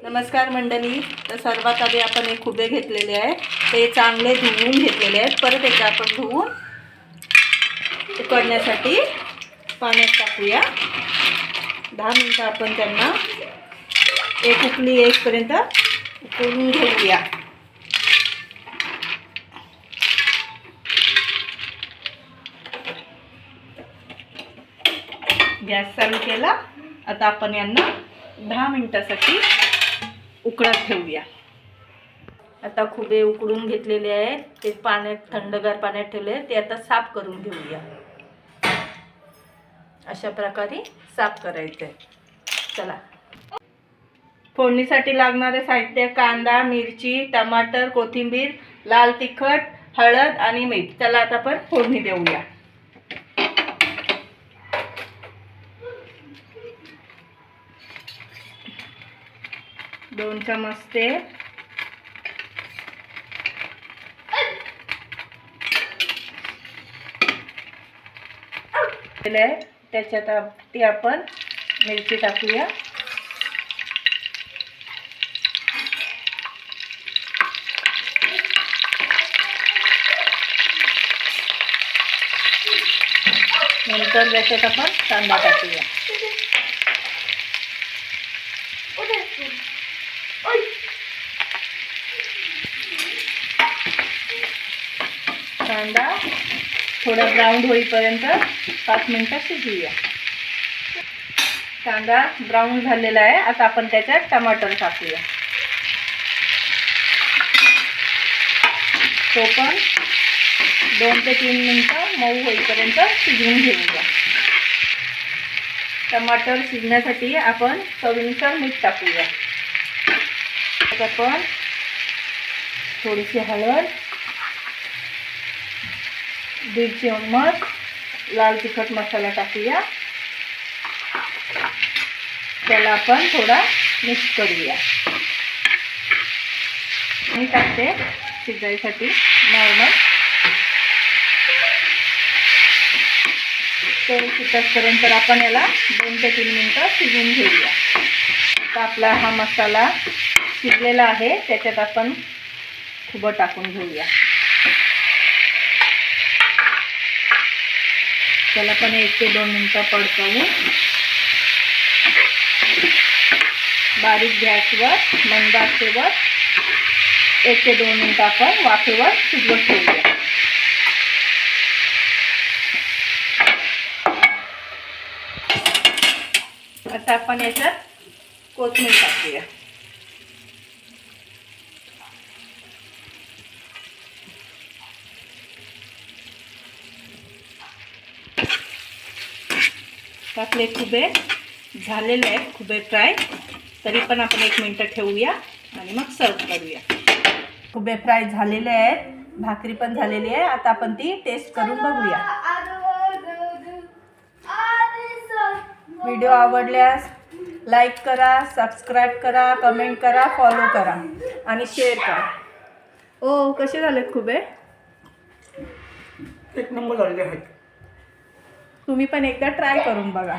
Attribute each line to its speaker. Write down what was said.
Speaker 1: नमस्कार मंडळी. तर सर्वात आधी आपण हे खुबे घेतलेले आहेत, ते चांगले धुवून घेतलेले आहेत. परत एकदा आपण धुवून उकडण्यासाठी पाण्यात टाकूया. 10 मिनिटं आपण त्यांना एक उकळी येईपर्यंत उकळून घेऊया. गॅस चालू केला. आता आपण यांना 10 मिनिटासाठी उकळत ठेवूया. आता खुबे उकडून घेतलेले आहेत, ते पाण्यात थंडगार पाण्यात ठेवले, ते आता साफ करून घेऊया. अशा प्रकारे साफ करायचे. चला, फोडणीसाठी लागणारे साहित्य: कांदा, मिरची, टमाटर, कोथिंबीर, लाल तिखट, हळद आणि मीठ. चला आता आपण फोडणी देऊया. दोन चमच तेल, त्याच्यात ती आपण मिरची टाकूया. नंतर त्याच्यात आपण कांदा टाकूया. कांदा थोडा ब्राऊन होईपर्यंत 5 मिनिटं शिजवूया. कांदा ब्राऊन झालेला आहे. आता आपण त्याच्यात टमाटर टाकूया. तो पण 2 ते 3 मिनिटं मऊ होईपर्यंत शिजवून घेऊया. टमाटर शिजण्यासाठी आपण चवीनुसार मीठ टाकूया. आता आपण थोडीशी हळद, 1.5 चम्मच लाल तिखट मसाला टाकूया. त्याला आपण थोडा मिक्स करूया. मी टाकते शिजायसाठी नॉर्मल. तर शिजतपर्यंत आपण याला 2 ते 3 मिनिटं शिजवून घेऊया. आता आपला हा मसाला शिजलेला आहे, त्याच्यात आपण खुबं टाकून घेऊया. त्याला पण 1 ते 2 मिनिटं परतवून बारीक गॅसवर मंद आचेवर 1 ते 2 मिनिटं आपण वाफेवर शिजवत ठेवूया. आता आपण याच्यात कोथिंबीर टाकूया. आपले खुबे झालेले आहेत, खुबे फ्राय. तरी पण आपण 1 मिनिट ठेवूया आणि मग सर्व करूया. खुबे फ्राय झालेले आहेत, भाकरी पण झालेली आहे. आता आपण ती टेस्ट करून बघूया. व्हिडिओ आवडल्यास लाईक करा, सबस्क्राईब करा, कमेंट करा, फॉलो करा आणि शेअर करा. ओ, कसे झालेत खुबे?
Speaker 2: 1 नंबर झालेले आहेत.
Speaker 1: तुम्ही पण एकदा ट्राय करून बघा.